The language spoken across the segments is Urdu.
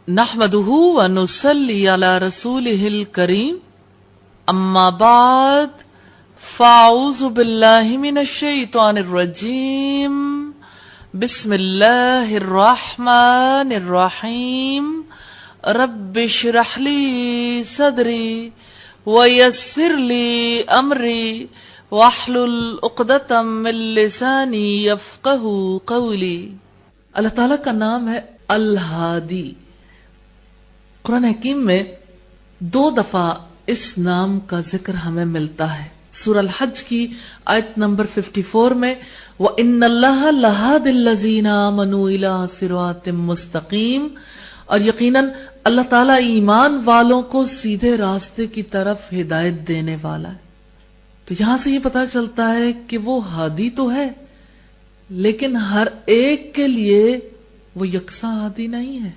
نحمده ونصلي على رسوله الكريم اما بعد فاعوذ بالله من الشيطان الرجيم بسم الله الرحمن الرحيم رب اشرح لي صدري ويسر لي امري واحلل عقدة من لساني يفقهوا قولي۔ اللہ تعالیٰ کا نام ہے الہادی۔ قرآن حکیم میں 2 دفعہ اس نام کا ذکر ہمیں ملتا ہے۔ سورہ الحج کی آیت نمبر 54 میں وَإِنَّ اللَّهَ لَهَادِ الَّذِينَ آمَنُوا إِلَىٰ صِرَاطٍ مُسْتَقِيمٍ، اور یقیناً اللہ تعالیٰ ایمان والوں کو سیدھے راستے کی طرف ہدایت دینے والا ہے۔ تو یہاں سے یہ پتہ چلتا ہے کہ وہ ہادی تو ہے، لیکن ہر ایک کے لیے وہ یکساں ہادی نہیں ہے۔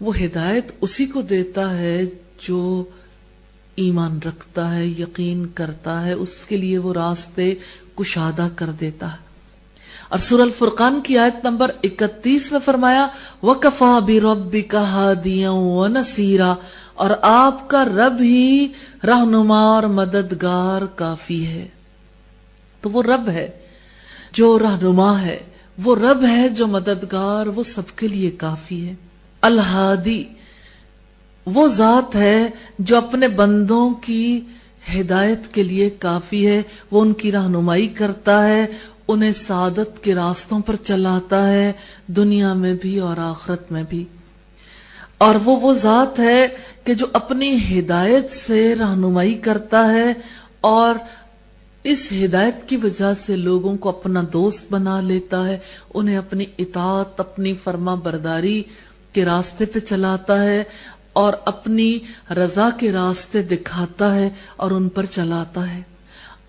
وہ ہدایت اسی کو دیتا ہے جو ایمان رکھتا ہے، یقین کرتا ہے، اس کے لیے وہ راستے کشادہ کر دیتا ہے۔ اور سورہ الفرقان کی آیت نمبر 31 میں فرمایا وَكَفَى بِرَبِّكَ هَادِيًا وَنَصِيرًا، اور آپ کا رب ہی رہنما اور مددگار کافی ہے۔ تو وہ رب ہے جو رہنما ہے، وہ رب ہے جو مددگار، وہ سب کے لیے کافی ہے۔ الہادی وہ ذات ہے جو اپنے بندوں کی ہدایت کے لیے کافی ہے، وہ ان کی رہنمائی کرتا ہے، انہیں سعادت کے راستوں پر چلاتا ہے، دنیا میں بھی اور آخرت میں بھی۔ اور وہ ذات ہے کہ جو اپنی ہدایت سے رہنمائی کرتا ہے اور اس ہدایت کی وجہ سے لوگوں کو اپنا دوست بنا لیتا ہے، انہیں اپنی اطاعت، اپنی فرما برداری کے راستے پہ چلاتا ہے اور اپنی رضا کے راستے دکھاتا ہے اور ان پر چلاتا ہے۔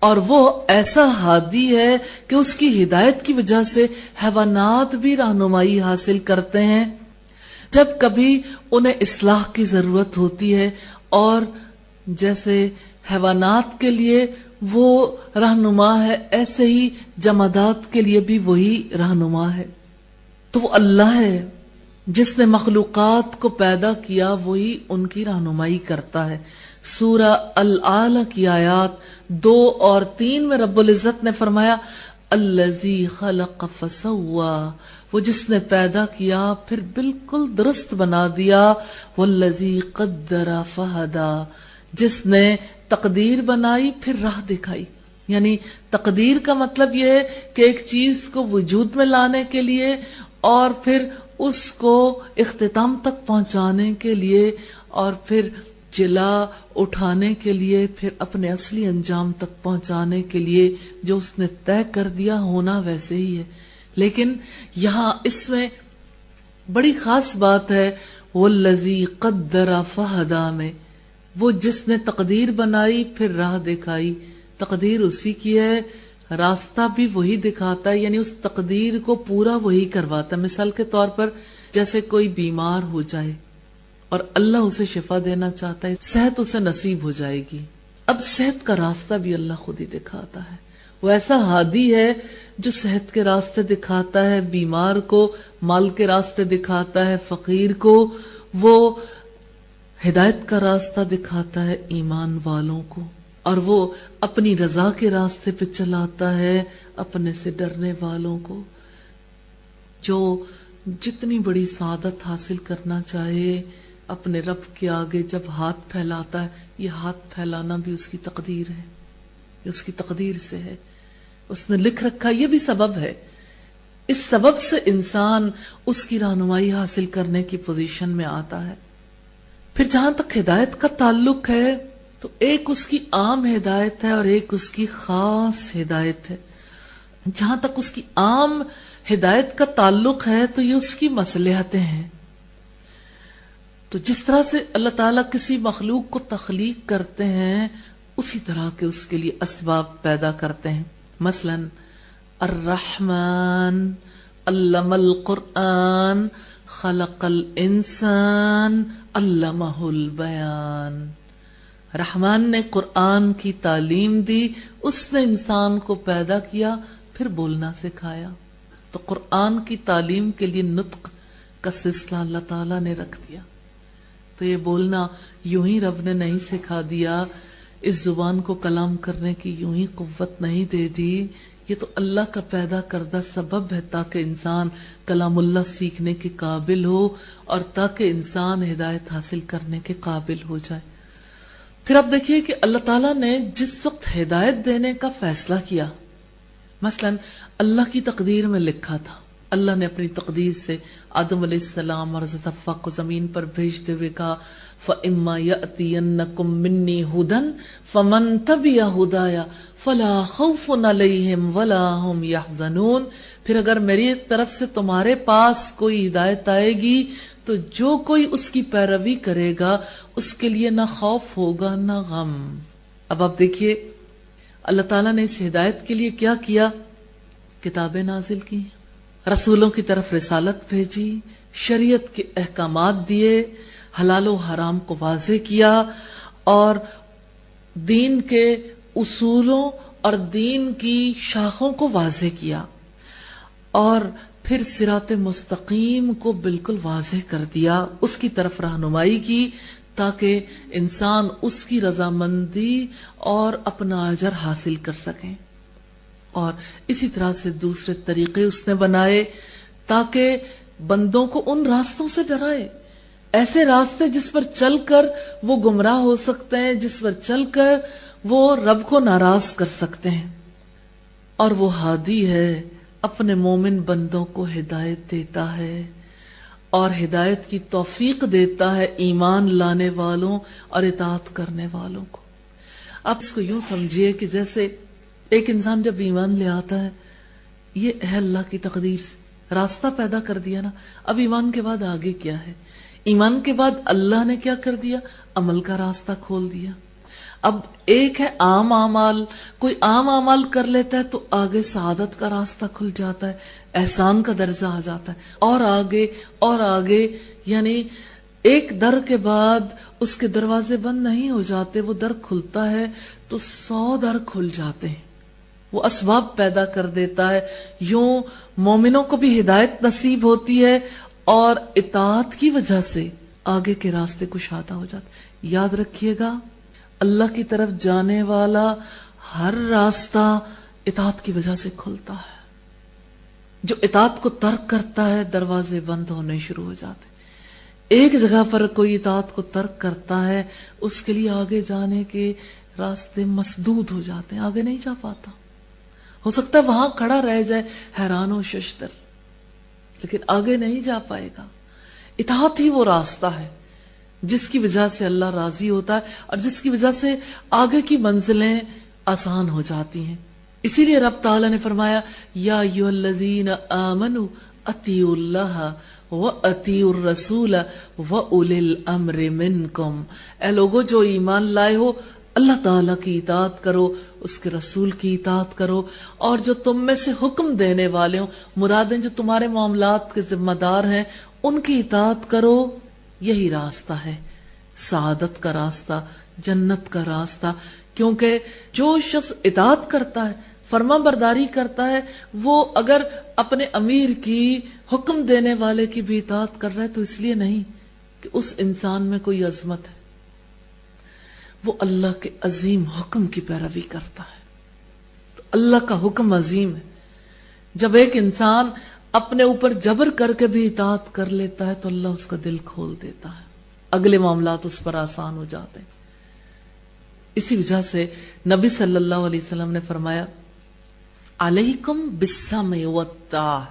اور وہ ایسا ہادی ہے کہ اس کی ہدایت کی وجہ سے حیوانات بھی رہنمائی حاصل کرتے ہیں جب کبھی انہیں اصلاح کی ضرورت ہوتی ہے، اور جیسے حیوانات کے لیے وہ رہنما ہے، ایسے ہی جمادات کے لیے بھی وہی رہنما ہے۔ تو وہ اللہ ہے جس نے مخلوقات کو پیدا کیا، وہی ان کی رہنمائی کرتا ہے۔ سورہ العالی کی آیات 2 اور 3 میں رب العزت نے فرمایا الذی خلق فسوا، وہ جس نے پیدا کیا پھر بالکل درست بنا دیا، والذی قدر فہدا، جس نے تقدیر بنائی پھر راہ دکھائی۔ یعنی تقدیر کا مطلب یہ ہے کہ ایک چیز کو وجود میں لانے کے لیے اور پھر اس کو اختتام تک پہنچانے کے لیے اور پھر جلا اٹھانے کے لیے، پھر اپنے اصلی انجام تک پہنچانے کے لیے جو اس نے طے کر دیا ہونا ویسے ہی ہے۔ لیکن یہاں اس میں بڑی خاص بات ہے والذی قدر فہدا میں، وہ جس نے تقدیر بنائی پھر راہ دکھائی۔ تقدیر اسی کی ہے، راستہ بھی وہی دکھاتا ہے، یعنی اس تقدیر کو پورا وہی کرواتا ہے۔ مثال کے طور پر جیسے کوئی بیمار ہو جائے اور اللہ اسے شفا دینا چاہتا ہے، صحت اسے نصیب ہو جائے گی، اب صحت کا راستہ بھی اللہ خود ہی دکھاتا ہے۔ وہ ایسا ہادی ہے جو صحت کے راستے دکھاتا ہے، بیمار کو مال کے راستے دکھاتا ہے، فقیر کو وہ ہدایت کا راستہ دکھاتا ہے، ایمان والوں کو، اور وہ اپنی رضا کے راستے پہ چلاتا ہے اپنے سے ڈرنے والوں کو۔ جو جتنی بڑی سعادت حاصل کرنا چاہے اپنے رب کے آگے جب ہاتھ پھیلاتا ہے، یہ ہاتھ پھیلانا بھی اس کی تقدیر ہے، یہ اس کی تقدیر سے ہے، اس نے لکھ رکھا، یہ بھی سبب ہے۔ اس سبب سے انسان اس کی رہنمائی حاصل کرنے کی پوزیشن میں آتا ہے۔ پھر جہاں تک ہدایت کا تعلق ہے تو ایک اس کی عام ہدایت ہے اور ایک اس کی خاص ہدایت ہے۔ جہاں تک اس کی عام ہدایت کا تعلق ہے تو یہ اس کی مصلحتیں ہیں۔ تو جس طرح سے اللہ تعالیٰ کسی مخلوق کو تخلیق کرتے ہیں، اسی طرح کے اس کے لیے اسباب پیدا کرتے ہیں۔ مثلا الرحمن علم القرآن خلق الانسان علمہ البیان، رحمان نے قرآن کی تعلیم دی، اس نے انسان کو پیدا کیا پھر بولنا سکھایا۔ تو قرآن کی تعلیم کے لیے نطق کا سلسلہ اللہ تعالیٰ نے رکھ دیا. تو یہ بولنا یوں ہی رب نے نہیں سکھا دیا، اس زبان کو کلام کرنے کی یوں ہی قوت نہیں دے دی، یہ تو اللہ کا پیدا کردہ سبب ہے تاکہ انسان کلام اللہ سیکھنے کے قابل ہو اور تاکہ انسان ہدایت حاصل کرنے کے قابل ہو جائے. پھر آپ دیکھیے کہ اللہ تعالیٰ نے جس وقت ہدایت دینے کا فیصلہ کیا، مثلا اللہ کی تقدیر میں لکھا تھا، اللہ نے اپنی تقدیر سے آدم علیہ السلام اور حضرت حوا کو زمین پر بھیجتے ہوئے کہا فَإِمَّا يَأْتِيَنَّكُم مِّنِّي هُدًى فَمَن تَبِعَ هُدَايَ فَلَا خَوْفٌ عَلَيْهِمْ وَلَا هُمْ يَحْزَنُونَ. پھر اگر میری طرف سے تمہارے پاس کوئی ہدایت آئے گی تو جو کوئی اس کی پیروی کرے گا اس کے لیے نہ خوف ہوگا نہ غم. اب آپ دیکھیے اللہ تعالیٰ نے اس ہدایت کے لیے کیا کیا؟ کتابیں نازل کی، رسولوں کی طرف رسالت بھیجی، شریعت کے احکامات دیے، حلال و حرام کو واضح کیا، اور دین کے اصولوں اور دین کی شاخوں کو واضح کیا، اور پھر صراط مستقیم کو بالکل واضح کر دیا، اس کی طرف رہنمائی کی تاکہ انسان اس کی رضامندی اور اپنا اجر حاصل کر سکیں. اور اسی طرح سے دوسرے طریقے اس نے بنائے تاکہ بندوں کو ان راستوں سے ڈرائے، ایسے راستے جس پر چل کر وہ گمراہ ہو سکتے ہیں، جس پر چل کر وہ رب کو ناراض کر سکتے ہیں. اور وہ ہادی ہے، اپنے مومن بندوں کو ہدایت دیتا ہے اور ہدایت کی توفیق دیتا ہے ایمان لانے والوں اور اطاعت کرنے والوں کو. آپ اس کو یوں سمجھیے کہ جیسے ایک انسان جب ایمان لے آتا ہے، یہ ہے اللہ کی تقدیر سے راستہ پیدا کر دیا نا. اب ایمان کے بعد آگے کیا ہے؟ ایمان کے بعد اللہ نے کیا کر دیا؟ عمل کا راستہ کھول دیا. اب ایک ہے عام اعمال، کوئی عام اعمال کر لیتا ہے تو آگے سعادت کا راستہ کھل جاتا ہے، احسان کا درجہ آ جاتا ہے، اور آگے اور آگے. یعنی ایک در کے بعد اس کے دروازے بند نہیں ہو جاتے، وہ در کھلتا ہے تو 100 در کھل جاتے ہیں. وہ اسباب پیدا کر دیتا ہے. یوں مومنوں کو بھی ہدایت نصیب ہوتی ہے اور اطاعت کی وجہ سے آگے کے راستے کشادہ ہو جاتے. یاد رکھیے گا، اللہ کی طرف جانے والا ہر راستہ اطاعت کی وجہ سے کھلتا ہے. جو اطاعت کو ترک کرتا ہے دروازے بند ہونے شروع ہو جاتے. ایک جگہ پر کوئی اطاعت کو ترک کرتا ہے، اس کے لیے آگے جانے کے راستے مسدود ہو جاتے ہیں، آگے نہیں جا پاتا. ہو سکتا ہے وہاں کھڑا رہ جائے حیران و ششدر، لیکن آگے نہیں جا پائے گا. اطاعت ہی وہ راستہ ہے جس کی وجہ سے اللہ راضی ہوتا ہے اور جس کی وجہ سے آگے کی منزلیں آسان ہو جاتی ہیں. اسی لیے رب تعالیٰ نے فرمایا یا ایھا الذین آمنوا اطیعوا اللہ وَأَطِیعُوا الرَّسُولَ وَأُولِي الْأَمْرِ مِنْکُمْ. اے لوگو جو ایمان لائے ہو، اللہ تعالیٰ کی اطاعت کرو، اس کے رسول کی اطاعت کرو، اور جو تم میں سے حکم دینے والے ہوں، مرادیں جو تمہارے معاملات کے ذمہ دار ہیں، ان کی اطاعت کرو. یہی راستہ ہے سعادت کا راستہ، جنت کا راستہ. کیونکہ جو شخص اطاعت کرتا ہے، فرما برداری کرتا ہے، وہ اگر اپنے امیر کی، حکم دینے والے کی بھی اطاعت کر رہا ہے تو اس لیے نہیں کہ اس انسان میں کوئی عظمت ہے، وہ اللہ کے عظیم حکم کی پیروی کرتا ہے. تو اللہ کا حکم عظیم ہے. جب ایک انسان اپنے اوپر جبر کر کے بھی اطاعت کر لیتا ہے تو اللہ اس کا دل کھول دیتا ہے، اگلے معاملات اس پر آسان ہو جاتے ہیں. اسی وجہ سے نبی صلی اللہ علیہ وسلم نے فرمایا علیکم بالسمع والطاعہ،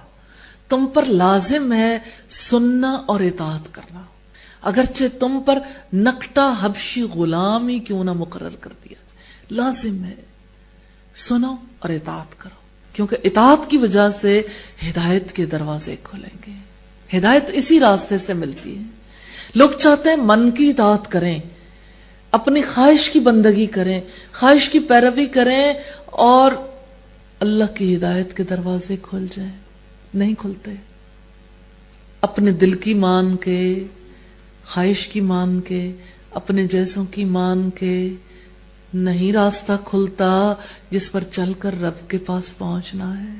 تم پر لازم ہے سننا اور اطاعت کرنا، اگرچہ تم پر نکٹا حبشی غلام ہی کیوں نہ مقرر کر دیا جائے، لازم ہے سنو اور اطاعت کرو. کیونکہ اطاعت کی وجہ سے ہدایت کے دروازے کھلیں گے. ہدایت اسی راستے سے ملتی ہے. لوگ چاہتے ہیں من کی اطاعت کریں، اپنی خواہش کی بندگی کریں، خواہش کی پیروی کریں اور اللہ کی ہدایت کے دروازے کھل جائیں. نہیں کھلتے. اپنے دل کی مان کے، خواہش کی مان کے، اپنے جیسوں کی مان کے نہیں راستہ کھلتا جس پر چل کر رب کے پاس پہنچنا ہے.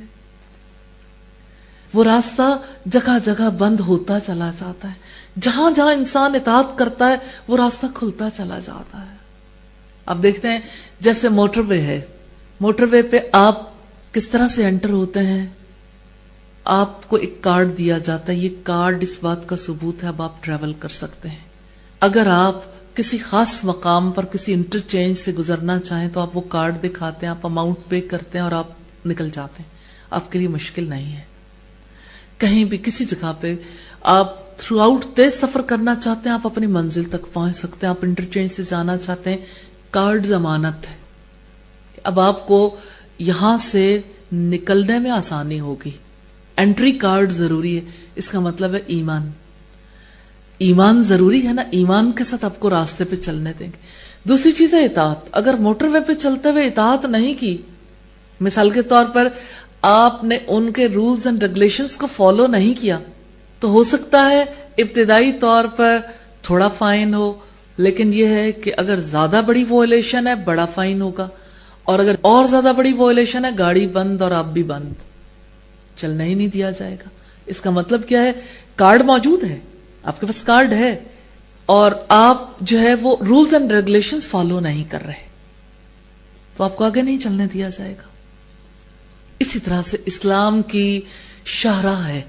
وہ راستہ جگہ جگہ بند ہوتا چلا جاتا ہے، جہاں جہاں انسان اطاعت کرتا ہے وہ راستہ کھلتا چلا جاتا ہے۔ اب دیکھتے ہیں جیسے موٹر وے ہے، موٹر وے پہ آپ کس طرح سے انٹر ہوتے ہیں؟ آپ کو ایک کارڈ دیا جاتا ہے، یہ کارڈ اس بات کا ثبوت ہے اب آپ ٹریول کر سکتے ہیں۔ اگر آپ کسی خاص مقام پر کسی انٹرچینج سے گزرنا چاہیں تو آپ وہ کارڈ دکھاتے ہیں، آپ اماؤنٹ پے کرتے ہیں اور آپ نکل جاتے ہیں، آپ کے لیے مشکل نہیں ہے۔ کہیں بھی کسی جگہ پہ آپ تھرو آؤٹ تیز سفر کرنا چاہتے ہیں، آپ اپنی منزل تک پہنچ سکتے ہیں۔ آپ انٹرچینج سے جانا چاہتے ہیں، کارڈ ضمانت ہے، اب آپ کو یہاں سے نکلنے میں آسانی ہوگی۔ انٹری کارڈ ضروری ہے، اس کا مطلب ہے ایمان، ایمان ضروری ہے نا، ایمان کے ساتھ آپ کو راستے پہ چلنے دیں گے۔ دوسری چیز ہے اطاعت۔ اگر موٹر وے پہ چلتے ہوئے اطاعت نہیں کی، مثال کے طور پر آپ نے ان کے رولز اینڈ ریگولیشنز کو فالو نہیں کیا، تو ہو سکتا ہے ابتدائی طور پر تھوڑا فائن ہو، لیکن یہ ہے کہ اگر زیادہ بڑی وائلیشن ہے بڑا فائن ہوگا، اور اگر اور زیادہ بڑی وائلیشن ہے گاڑی بند اور آپ بھی بند، چلنا ہی نہیں دیا جائے گا۔ اس کا مطلب کیا ہے؟ کارڈ موجود ہے، آپ کے پاس کارڈ ہے اور آپ جو ہے وہ رولز اینڈ ریگولیشنز فالو نہیں کر رہے، تو آپ کو آگے نہیں چلنے دیا جائے گا۔ اسی طرح سے اسلام کی شاہراہ ہے،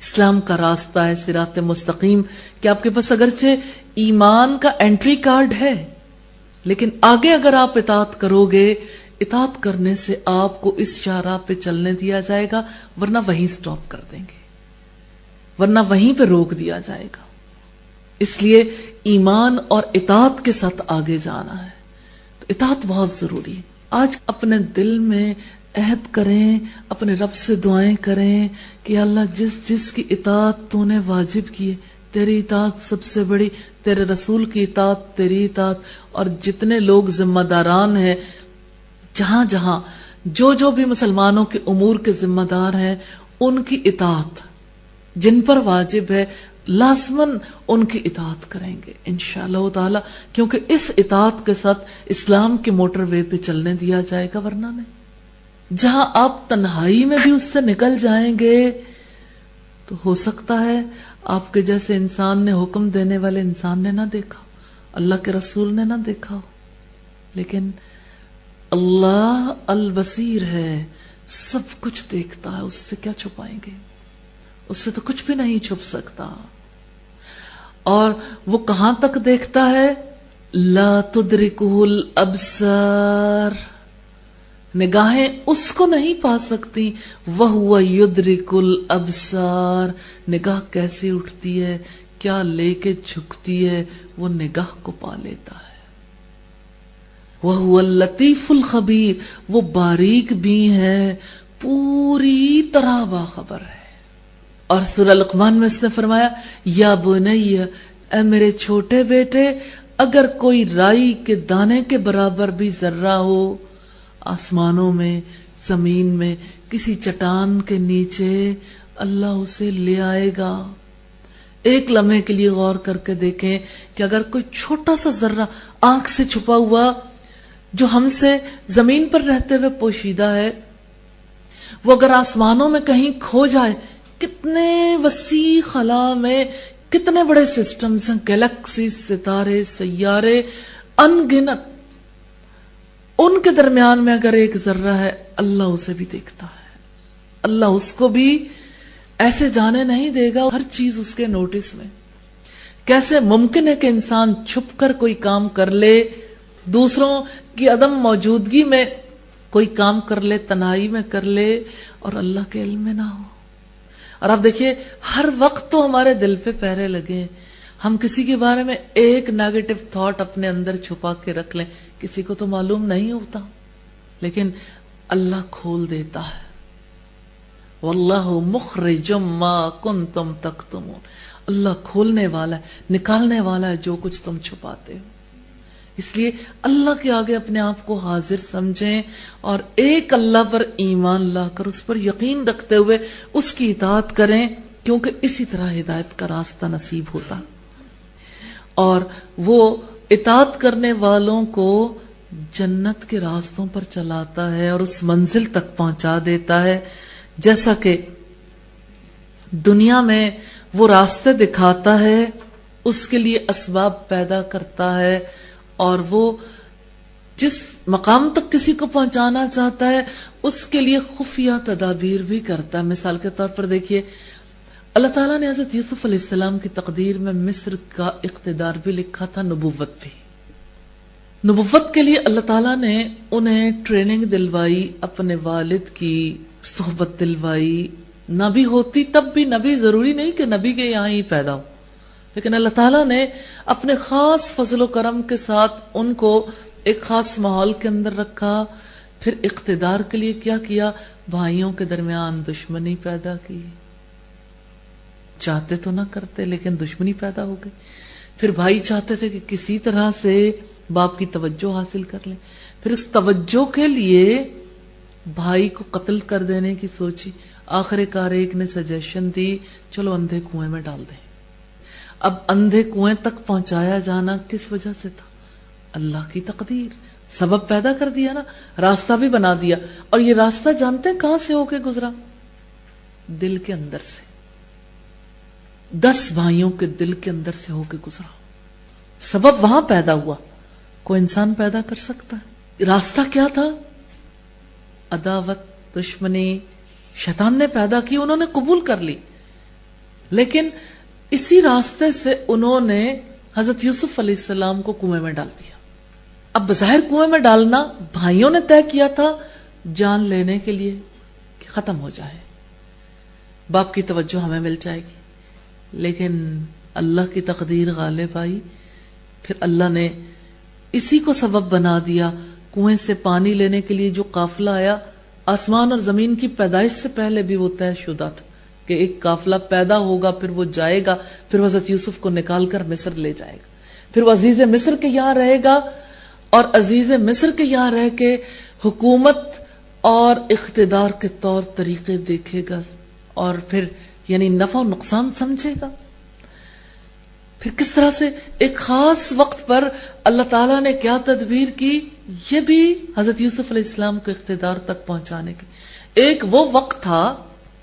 اسلام کا راستہ ہے صراط مستقیم، کہ آپ کے پاس اگرچہ ایمان کا انٹری کارڈ ہے، لیکن آگے اگر آپ اطاعت کرو گے، اطاعت کرنے سے آپ کو اس شاہراہ پہ چلنے دیا جائے گا، ورنہ وہیں سٹاپ کر دیں گے، ورنہ وہیں پہ روک دیا جائے گا۔ اس لیے ایمان اور اطاعت کے ساتھ آگے جانا ہے، تو اطاعت بہت ضروری ہے۔ آج اپنے دل میں عہد کریں، اپنے رب سے دعائیں کریں کہ اللہ جس جس کی اطاعت تو نے واجب کی ہے، تیری اطاعت سب سے بڑی، تیرے رسول کی اطاعت، تیری اطاعت، اور جتنے لوگ ذمہ داران ہیں، جہاں جہاں جو بھی مسلمانوں کے امور کے ذمہ دار ہیں، ان کی اطاعت جن پر واجب ہے لازماً ان کی اطاعت کریں گے انشاءاللہ تعالی، کیونکہ اس اطاعت کے ساتھ اسلام کے موٹر وے پہ چلنے دیا جائے گا، ورنہ نہیں۔ جہاں آپ تنہائی میں بھی اس سے نکل جائیں گے تو ہو سکتا ہے آپ کے جیسے انسان نے، حکم دینے والے انسان نے نہ دیکھا، اللہ کے رسول نے نہ دیکھا، لیکن اللہ البصیر ہے، سب کچھ دیکھتا ہے، اس سے کیا چھپائیں گے؟ اس سے تو کچھ بھی نہیں چھپ سکتا۔ اور وہ کہاں تک دیکھتا ہے؟ لا تدرکہ الابصار، نگاہیں اس کو نہیں پا سکتی، وَهُوَ يُدْرِكُ الْأَبْصَارَ، نگاہ کیسے اٹھتی ہے، کیا لے کے جھکتی ہے، وہ نگاہ کو پا لیتا ہے۔ وَهُوَ اللَّطِيفُ الْخَبِيرُ، وہ باریک بھی ہے، پوری طرح باخبر ہے۔ اور سورہ لقمان میں اس نے فرمایا، یا بنی، اے میرے چھوٹے بیٹے، اگر کوئی رائی کے دانے کے برابر بھی ذرہ ہو آسمانوں میں، زمین میں، کسی چٹان کے نیچے، اللہ اسے لے آئے گا۔ ایک لمحے کے لیے غور کر کے دیکھیں کہ اگر کوئی چھوٹا سا ذرہ آنکھ سے چھپا ہوا جو ہم سے زمین پر رہتے ہوئے پوشیدہ ہے، وہ اگر آسمانوں میں کہیں کھو جائے، کتنے وسیع خلا میں کتنے بڑے سسٹمز ہیں، گیلیکسی، ستارے، سیارے ان گنت، ان کے درمیان میں اگر ایک ذرہ ہے، اللہ اسے بھی دیکھتا ہے، اللہ اس کو بھی ایسے جانے نہیں دے گا، ہر چیز اس کے نوٹس میں۔ کیسے ممکن ہے کہ انسان چھپ کر کوئی کام کر لے، دوسروں کی عدم موجودگی میں کوئی کام کر لے، تنہائی میں کر لے، اور اللہ کے علم میں نہ ہو۔ اور آپ دیکھیے ہر وقت تو ہمارے دل پہ پہرے لگے، ہم کسی کے بارے میں ایک نیگیٹو تھاٹ اپنے اندر چھپا کے رکھ لیں، کسی کو تو معلوم نہیں ہوتا، لیکن اللہ کھول دیتا ہے۔ واللہ مخرج ما کنتم تکتمون، اللہ کھولنے والا ہے، نکالنے والا ہے جو کچھ تم چھپاتے ہو۔ اس لیے اللہ کے آگے اپنے آپ کو حاضر سمجھیں اور ایک اللہ پر ایمان لا کر اس پر یقین رکھتے ہوئے اس کی اطاعت کریں، کیونکہ اسی طرح ہدایت کا راستہ نصیب ہوتا، اور وہ اطاعت کرنے والوں کو جنت کے راستوں پر چلاتا ہے اور اس منزل تک پہنچا دیتا ہے، جیسا کہ دنیا میں وہ راستے دکھاتا ہے، اس کے لیے اسباب پیدا کرتا ہے، اور وہ جس مقام تک کسی کو پہنچانا چاہتا ہے اس کے لیے خفیہ تدابیر بھی کرتا ہے۔ مثال کے طور پر دیکھیے، اللہ تعالیٰ نے حضرت یوسف علیہ السلام کی تقدیر میں مصر کا اقتدار بھی لکھا تھا، نبوت بھی۔ نبوت کے لیے اللہ تعالیٰ نے انہیں ٹریننگ دلوائی، اپنے والد کی صحبت دلوائی۔ نبی ہوتی تب بھی، نبی ضروری نہیں کہ نبی کے یہاں ہی پیدا ہو، لیکن اللہ تعالیٰ نے اپنے خاص فضل و کرم کے ساتھ ان کو ایک خاص ماحول کے اندر رکھا۔ پھر اقتدار کے لیے کیا کیا؟ بھائیوں کے درمیان دشمنی پیدا کی۔ چاہتے تو نہ کرتے، لیکن دشمنی پیدا ہو گئی۔ پھر بھائی چاہتے تھے کہ کسی طرح سے باپ کی توجہ حاصل کر لیں، پھر اس توجہ کے لیے بھائی کو قتل کر دینے کی سوچی۔ آخر کار ایک نے سجیشن دی، چلو اندھے کنویں میں ڈال دیں۔ اب اندھے کنویں تک پہنچایا جانا کس وجہ سے تھا؟ اللہ کی تقدیر، سبب پیدا کر دیا نا، راستہ بھی بنا دیا۔ اور یہ راستہ جانتے ہیں کہاں سے ہو کے گزرا؟ دل کے اندر سے، 10 بھائیوں کے دل کے اندر سے ہو کے گزرا۔ سبب وہاں پیدا ہوا، کوئی انسان پیدا کر سکتا ہے؟ راستہ کیا تھا؟ عداوت، دشمنی شیطان نے پیدا کی، انہوں نے قبول کر لی، لیکن اسی راستے سے انہوں نے حضرت یوسف علیہ السلام کو کنویں میں ڈال دیا۔ اب بظاہر کنویں میں ڈالنا بھائیوں نے طے کیا تھا جان لینے کے لیے کہ ختم ہو جائے، باپ کی توجہ ہمیں مل جائے گی، لیکن اللہ کی تقدیر غالب آئی۔ پھر اللہ نے اسی کو سبب بنا دیا۔ کنویں سے پانی لینے کے لیے جو قافلہ آیا، آسمان اور زمین کی پیدائش سے پہلے بھی وہ طے شدہ تھا کہ ایک قافلہ پیدا ہوگا، پھر وہ جائے گا، پھر وہ حضرت یوسف کو نکال کر مصر لے جائے گا، پھر وہ عزیز مصر کے یہاں رہے گا، اور عزیز مصر کے یہاں رہ کے حکومت اور اقتدار کے طور طریقے دیکھے گا، اور پھر یعنی نفع و نقصان سمجھے گا۔ پھر کس طرح سے ایک خاص وقت پر اللہ تعالیٰ نے کیا تدبیر کی، یہ بھی حضرت یوسف علیہ السلام کو اقتدار تک پہنچانے کی۔ ایک وہ وقت تھا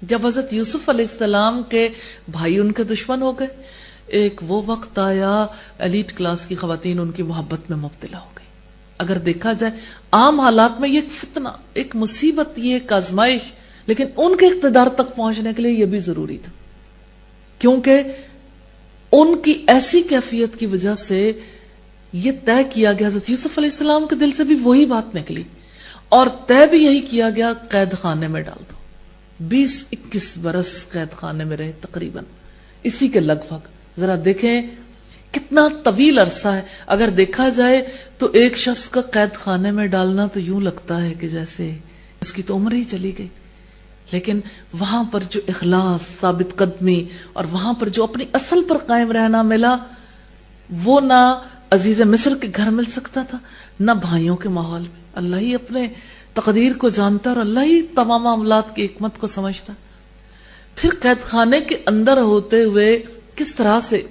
جب حضرت یوسف علیہ السلام کے بھائی ان کے دشمن ہو گئے، ایک وہ وقت آیا ایلیٹ کلاس کی خواتین ان کی محبت میں مبتلا ہو گئی۔ اگر دیکھا جائے عام حالات میں یہ ایک فتنہ، ایک مصیبت، یہ ایک آزمائش، لیکن ان کے اقتدار تک پہنچنے کے لیے یہ بھی ضروری تھا، کیونکہ ان کی ایسی کیفیت کی وجہ سے یہ طے کیا گیا، حضرت یوسف علیہ السلام کے دل سے بھی وہی بات نکلی، اور طے بھی یہی کیا گیا، قید خانے میں ڈال دو۔ 20-21 برس قید خانے میں رہے تقریباً، اسی کے لگ بھگ۔ ذرا دیکھیں کتنا طویل عرصہ ہے۔ اگر دیکھا جائے تو ایک شخص کا قید خانے میں ڈالنا تو یوں لگتا ہے کہ جیسے اس کی تو عمر ہی چلی گئی، لیکن وہاں پر جو اخلاص، ثابت قدمی، اور وہاں پر جو اپنی اصل پر قائم رہنا ملا، وہ نہ عزیز مصر کے گھر مل سکتا تھا، نہ بھائیوں کے ماحول میں۔ اللہ ہی اپنے تقدیر کو جانتا اور اللہ ہی تمام معاملات کی حکمت کو سمجھتا۔ پھر قید خانے کے اندر ہوتے ہوئے کس طرح سے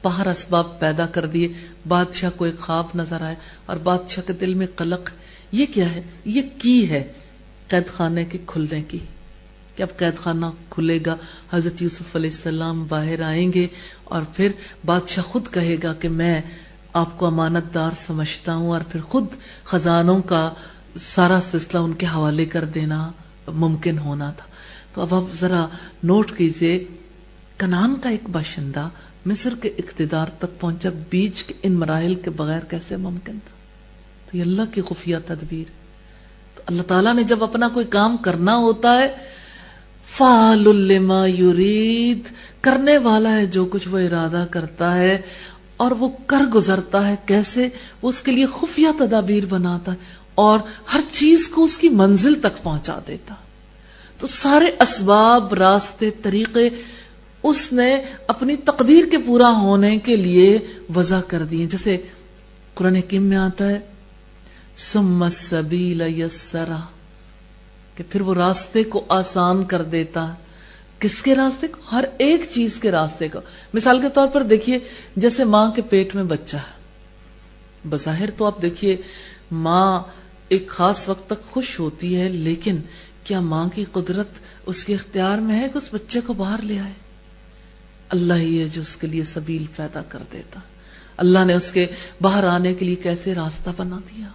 باہر اسباب پیدا کر دیے۔ بادشاہ کو ایک خواب نظر آیا اور بادشاہ کے دل میں قلق، یہ کیا ہے؟ یہ کی ہے قید خانے کے کھلنے کی، کہ اب قید خانہ کھلے گا، حضرت یوسف علیہ السلام باہر آئیں گے، اور پھر بادشاہ خود کہے گا کہ میں آپ کو امانت دار سمجھتا ہوں، اور پھر خود خزانوں کا سارا سلسلہ ان کے حوالے کر دینا ممکن ہونا تھا۔ تو اب آپ ذرا نوٹ کیجئے، کنعان کا ایک باشندہ مصر کے اقتدار تک پہنچا، بیچ کے ان مراحل کے بغیر کیسے ممکن تھا؟ تو یہ اللہ کی خفیہ تدبیر۔ تو اللہ تعالیٰ نے جب اپنا کوئی کام کرنا ہوتا ہے، فَعَالٌ لِّمَا يُرِيدُ، کرنے والا ہے جو کچھ وہ ارادہ کرتا ہے، اور وہ کر گزرتا ہے۔ کیسے؟ وہ اس کے لیے خفیہ تدابیر بناتا ہے اور ہر چیز کو اس کی منزل تک پہنچا دیتا۔ تو سارے اسباب، راستے، طریقے اس نے اپنی تقدیر کے پورا ہونے کے لیے وضع کر دیے۔ جیسے قرآن حکیم میں آتا ہے ثم السبیل یسرہ، کہ پھر وہ راستے کو آسان کر دیتا ہے۔ کس کے راستے کو؟ ہر ایک چیز کے راستے کو۔ مثال کے طور پر دیکھیے، جیسے ماں کے پیٹ میں بچہ ہے، بظاہر تو آپ دیکھیے ماں ایک خاص وقت تک خوش ہوتی ہے، لیکن کیا ماں کی قدرت اس کے اختیار میں ہے کہ اس بچے کو باہر لے آئے؟ اللہ ہی ہے جو اس کے لیے سبیل پیدا کر دیتا. اللہ نے اس کے باہر آنے کے لیے کیسے راستہ بنا دیا.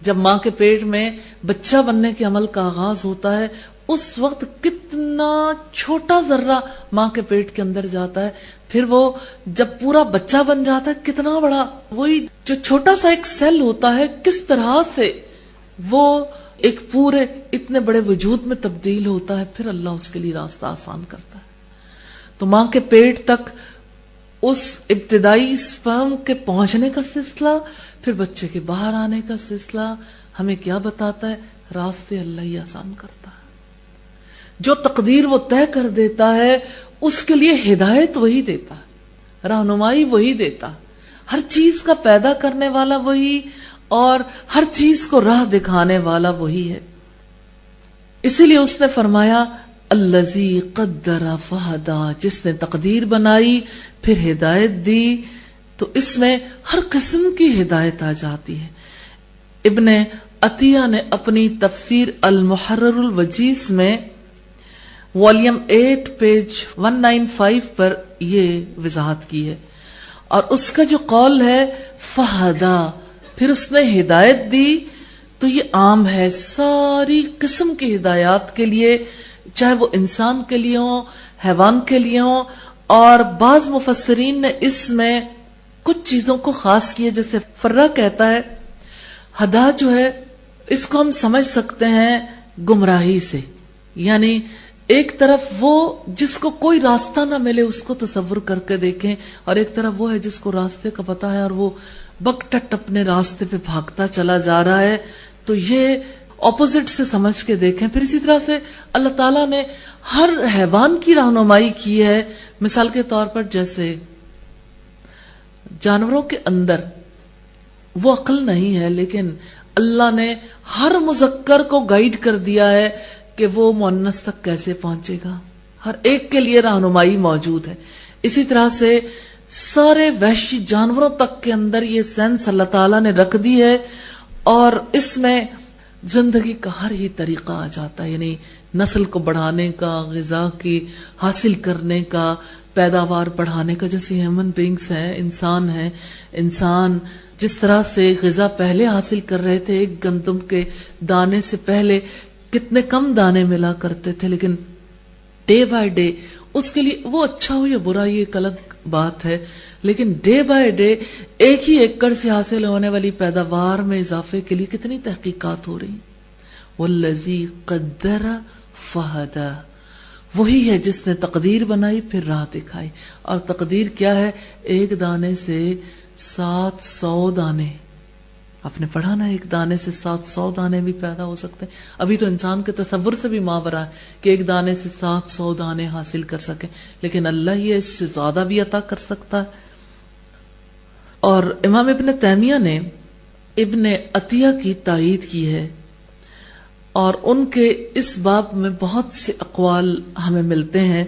جب ماں کے پیٹ میں بچہ بننے کے عمل کا آغاز ہوتا ہے اس وقت کتنا چھوٹا ذرہ ماں کے پیٹ کے اندر جاتا ہے، پھر وہ جب پورا بچہ بن جاتا ہے کتنا بڑا، وہی جو چھوٹا سا ایک سیل ہوتا ہے کس طرح سے وہ ایک پورے اتنے بڑے وجود میں تبدیل ہوتا ہے، پھر اللہ اس کے لیے راستہ آسان کرتا ہے. تو ماں کے پیٹ تک اس ابتدائی سپرم کے پہنچنے کا سلسلہ، پھر بچے کے باہر آنے کا سلسلہ ہمیں کیا بتاتا ہے؟ راستے اللہ ہی آسان کرتا ہے. جو تقدیر وہ طے کر دیتا ہے اس کے لیے ہدایت وہی دیتا، رہنمائی وہی دیتا، ہر چیز کا پیدا کرنے والا وہی اور ہر چیز کو راہ دکھانے والا وہی ہے. اسی لیے اس نے فرمایا الذی قدر فہدا، جس نے تقدیر بنائی پھر ہدایت دی. تو اس میں ہر قسم کی ہدایت آ جاتی ہے. ابن عطیہ نے اپنی تفسیر المحرر الوجیز میں والیوم 8 پیج 195 پر یہ وضاحت کی ہے، اور اس کا جو قول ہے فہدا پھر اس نے ہدایت دی، تو یہ عام ہے ساری قسم کی ہدایات کے لیے، چاہے وہ انسان کے لیے ہوں، حیوان کے لیے ہوں. اور بعض مفسرین نے اس میں کچھ چیزوں کو خاص کیے، جیسے فرہ کہتا ہے ہدا جو ہے اس کو ہم سمجھ سکتے ہیں گمراہی سے، یعنی ایک طرف وہ جس کو کوئی راستہ نہ ملے اس کو تصور کر کے دیکھیں، اور ایک طرف وہ ہے جس کو راستے کا پتہ ہے اور وہ بکٹٹ اپنے راستے پہ بھاگتا چلا جا رہا ہے. تو یہ اپوزٹ سے سمجھ کے دیکھیں. پھر اسی طرح سے اللہ تعالیٰ نے ہر حیوان کی رہنمائی کی ہے. مثال کے طور پر جیسے جانوروں کے اندر وہ عقل نہیں ہے، لیکن اللہ نے ہر مذکر کو گائیڈ کر دیا ہے کہ وہ مؤنث تک کیسے پہنچے گا، ہر ایک کے لیے رہنمائی موجود ہے. اسی طرح سے سارے وحشی جانوروں تک کے اندر یہ سینس اللہ تعالیٰ نے رکھ دی ہے، اور اس میں زندگی کا ہر ہی طریقہ آ جاتا ہے، یعنی نسل کو بڑھانے کا، غذا کی حاصل کرنے کا، پیداوار بڑھانے کا. جیسے ہیومن بینگز ہیں، انسان جس طرح سے غذا پہلے حاصل کر رہے تھے، ایک گندم کے دانے سے پہلے کتنے کم دانے ملا کرتے تھے، لیکن ڈے بائی ڈے اس کے لیے وہ اچھا ہو یا برا یہ ایک الگ بات ہے، لیکن ڈے بائی ڈے ایک ہی ایکڑ سے حاصل ہونے والی پیداوار میں اضافے کے لیے کتنی تحقیقات ہو رہی. والذی قدر فہدا، وہی ہے جس نے تقدیر بنائی پھر راہ دکھائی. اور تقدیر کیا ہے؟ ایک دانے سے 700 دانے. آپ نے پڑھا نا، ایک دانے سے 700 دانے بھی پیدا ہو سکتے ہیں. ابھی تو انسان کے تصور سے بھی ماورا ہے کہ ایک دانے سے 700 دانے حاصل کر سکے، لیکن اللہ یہ اس سے زیادہ بھی عطا کر سکتا ہے. اور امام ابن تیمیہ نے ابن عطیہ کی تائید کی ہے، اور ان کے اس باب میں بہت سے اقوال ہمیں ملتے ہیں،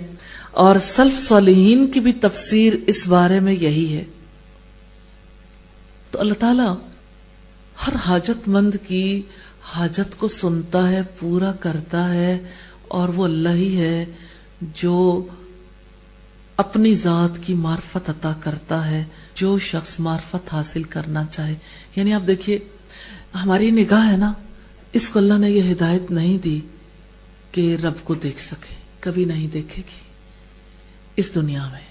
اور سلف صالحین کی بھی تفسیر اس بارے میں یہی ہے. تو اللہ تعالی ہر حاجت مند کی حاجت کو سنتا ہے، پورا کرتا ہے، اور وہ اللہ ہی ہے جو اپنی ذات کی معرفت عطا کرتا ہے جو شخص معرفت حاصل کرنا چاہے. یعنی آپ دیکھیے ہماری نگاہ ہے نا، اس کو اللہ نے یہ ہدایت نہیں دی کہ رب کو دیکھ سکے، کبھی نہیں دیکھے گی اس دنیا میں.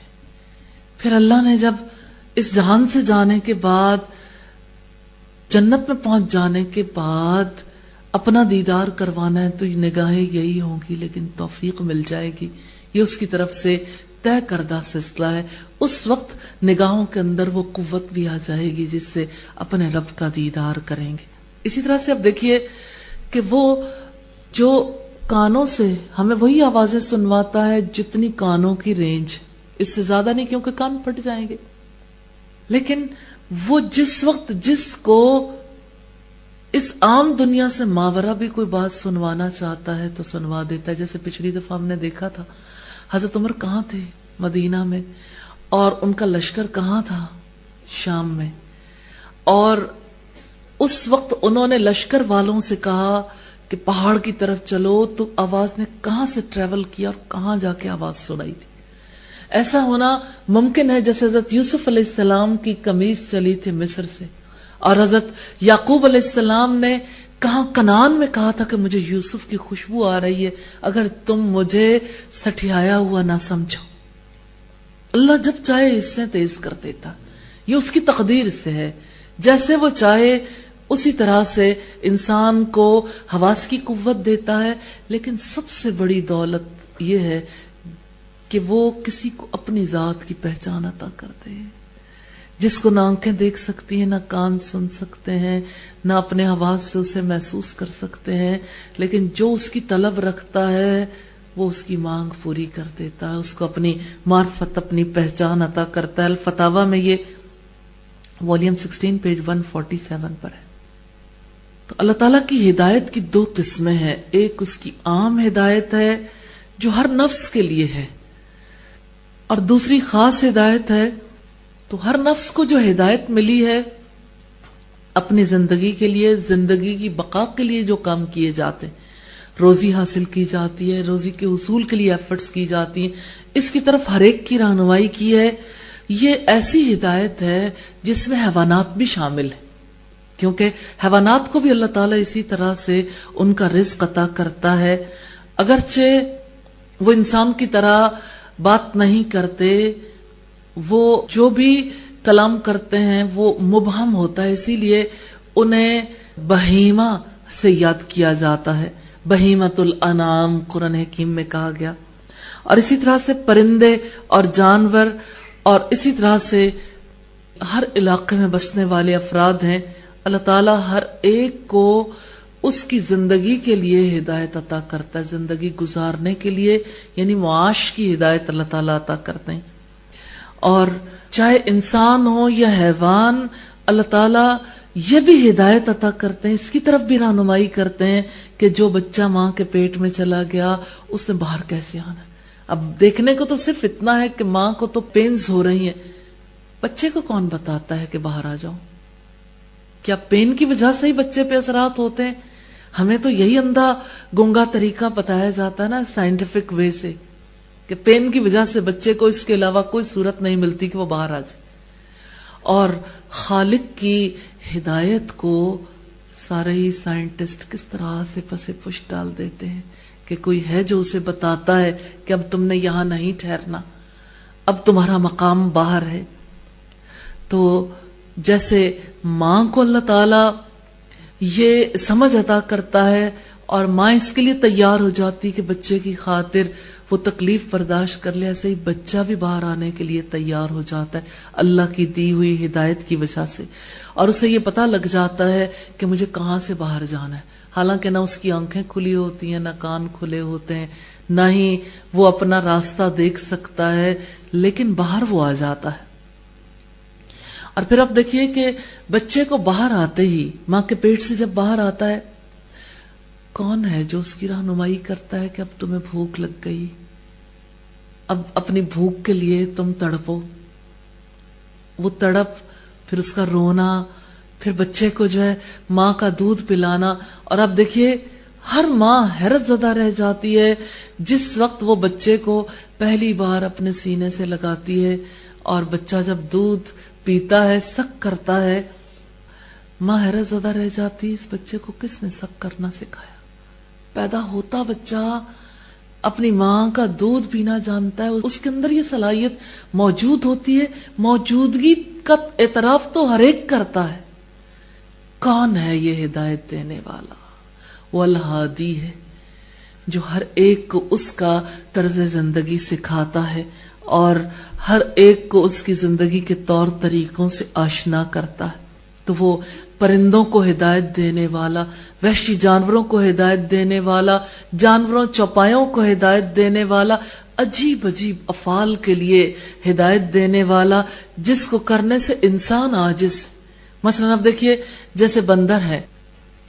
پھر اللہ نے جب اس جہان سے جانے کے بعد، جنت میں پہنچ جانے کے بعد اپنا دیدار کروانا ہے تو یہ نگاہیں یہی ہوں گی، لیکن توفیق مل جائے گی. یہ اس کی طرف سے طے کردہ سلسلہ ہے. اس وقت نگاہوں کے اندر وہ قوت بھی آ جائے گی جس سے اپنے رب کا دیدار کریں گے. اسی طرح سے اب دیکھیے کہ وہ جو کانوں سے ہمیں وہی آوازیں سنواتا ہے جتنی کانوں کی رینج، اس سے زیادہ نہیں، کیونکہ کان پھٹ جائیں گے. لیکن وہ جس وقت جس کو اس عام دنیا سے ماورا بھی کوئی بات سنوانا چاہتا ہے تو سنوا دیتا ہے. جیسے پچھلی دفعہ ہم نے دیکھا تھا حضرت عمر کہاں تھے؟ مدینہ میں، اور ان کا لشکر کہاں تھا؟ شام میں. اور اس وقت انہوں نے لشکر والوں سے کہا کہ پہاڑ کی طرف چلو تو آواز نے کہاں سے ٹریول کیا اور کہاں جا کے آواز سنائی تھی. ایسا ہونا ممکن ہے جیسے حضرت یوسف علیہ السلام کی قمیص چلی تھی مصر سے، اور حضرت یعقوب علیہ السلام نے کہاں کنعان میں کہا تھا کہ مجھے یوسف کی خوشبو آ رہی ہے، اگر تم مجھے سٹھیایا ہوا نہ سمجھو. اللہ جب چاہے اس سے تیز کر دیتا، یہ اس کی تقدیر سے ہے. جیسے وہ چاہے اسی طرح سے انسان کو حواس کی قوت دیتا ہے، لیکن سب سے بڑی دولت یہ ہے کہ وہ کسی کو اپنی ذات کی پہچان عطا کرتے ہیں. جس کو نہ آنکھیں دیکھ سکتی ہیں، نہ کان سن سکتے ہیں، نہ اپنے حواس سے اسے محسوس کر سکتے ہیں، لیکن جو اس کی طلب رکھتا ہے وہ اس کی مانگ پوری کر دیتا ہے، اس کو اپنی معرفت، اپنی پہچان عطا کرتا ہے. الفتاوی میں یہ والیوم 16 پیج 147 پر ہے. تو اللہ تعالیٰ کی ہدایت کی دو قسمیں ہیں. ایک اس کی عام ہدایت ہے جو ہر نفس کے لیے ہے، اور دوسری خاص ہدایت ہے. تو ہر نفس کو جو ہدایت ملی ہے اپنی زندگی کے لیے، زندگی کی بقا کے لیے جو کام کیے جاتے ہیں، روزی حاصل کی جاتی ہے، روزی کے حصول کے لیے ایفرٹس کی جاتی ہیں، اس کی طرف ہر ایک کی رہنمائی کی ہے. یہ ایسی ہدایت ہے جس میں حیوانات بھی شامل ہیں، کیونکہ حیوانات کو بھی اللہ تعالیٰ اسی طرح سے ان کا رزق عطا کرتا ہے. اگرچہ وہ انسان کی طرح بات نہیں کرتے، وہ جو بھی کلام کرتے ہیں وہ مبہم ہوتا ہے، اسی لیے انہیں بہیمہ سے یاد کیا جاتا ہے. بہیمۃ الانعام قرآن حکیم میں کہا گیا. اور اسی طرح سے پرندے اور جانور، اور اسی طرح سے ہر علاقے میں بسنے والے افراد ہیں. اللہ تعالیٰ ہر ایک کو اس کی زندگی کے لیے ہدایت عطا کرتا ہے، زندگی گزارنے کے لیے، یعنی معاش کی ہدایت اللہ تعالیٰ عطا کرتے ہیں. اور چاہے انسان ہو یا حیوان، اللہ تعالیٰ یہ بھی ہدایت عطا کرتے ہیں، اس کی طرف بھی رہنمائی کرتے ہیں کہ جو بچہ ماں کے پیٹ میں چلا گیا اس نے باہر کیسے آنا ہے. اب دیکھنے کو تو صرف اتنا ہے کہ ماں کو تو پینز ہو رہی ہیں، بچے کو کون بتاتا ہے کہ باہر آ جاؤ؟ کیا پین کی وجہ سے ہی بچے پہ اثرات ہوتے ہیں؟ ہمیں تو یہی اندھا گنگا طریقہ بتایا جاتا ہے نا سائنٹیفک وے سے، کہ پین کی وجہ سے بچے کو اس کے علاوہ کوئی صورت نہیں ملتی کہ وہ باہر آ جائے. اور خالق کی ہدایت کو سارے ہی سائنٹسٹ کس طرح سے پس پش ڈال دیتے ہیں کہ کوئی ہے جو اسے بتاتا ہے کہ اب تم نے یہاں نہیں ٹھہرنا، اب تمہارا مقام باہر ہے. تو جیسے ماں کو اللہ تعالی یہ سمجھ عطا کرتا ہے اور ماں اس کے لیے تیار ہو جاتی کہ بچے کی خاطر وہ تکلیف برداشت کر لے، ایسے ہی بچہ بھی باہر آنے کے لیے تیار ہو جاتا ہے اللہ کی دی ہوئی ہدایت کی وجہ سے. اور اسے یہ پتہ لگ جاتا ہے کہ مجھے کہاں سے باہر جانا ہے، حالانکہ نہ اس کی آنکھیں کھلی ہوتی ہیں، نہ کان کھلے ہوتے ہیں، نہ ہی وہ اپنا راستہ دیکھ سکتا ہے، لیکن باہر وہ آ جاتا ہے. اور پھر اب دیکھیے کہ بچے کو باہر آتے ہی، ماں کے پیٹ سے جب باہر آتا ہے، کون ہے جو اس کی رہنمائی کرتا ہے کہ اب تمہیں بھوک لگ گئی، اب اپنی بھوک کے لیے تم تڑپو. وہ تڑپ، پھر اس کا رونا، پھر بچے کو جو ہے ماں کا دودھ پلانا. اور اب دیکھیے ہر ماں حیرت زدہ رہ جاتی ہے جس وقت وہ بچے کو پہلی بار اپنے سینے سے لگاتی ہے اور بچہ جب دودھ پیتا ہے، سک کرتا ہے، ماں حیرت زدہ رہ جاتی ہے اس بچے کو کس نے سک کرنا سکھایا. پیدا ہوتا بچہ اپنی ماں کا دودھ پینا جانتا ہے، اس کے اندر یہ صلاحیت موجود ہوتی ہے، موجودگی کا اعتراف تو ہر ایک کرتا ہے. کون ہے یہ ہدایت دینے والا؟ وہ الہادی ہے جو ہر ایک کو اس کا طرز زندگی سکھاتا ہے اور ہر ایک کو اس کی زندگی کے طور طریقوں سے آشنا کرتا ہے. تو وہ پرندوں کو ہدایت دینے والا، وحشی جانوروں کو ہدایت دینے والا، جانوروں چوپایوں کو ہدایت دینے والا، عجیب عجیب افعال کے لیے ہدایت دینے والا جس کو کرنے سے انسان عاجز. مثلا اب دیکھیے جیسے بندر ہے،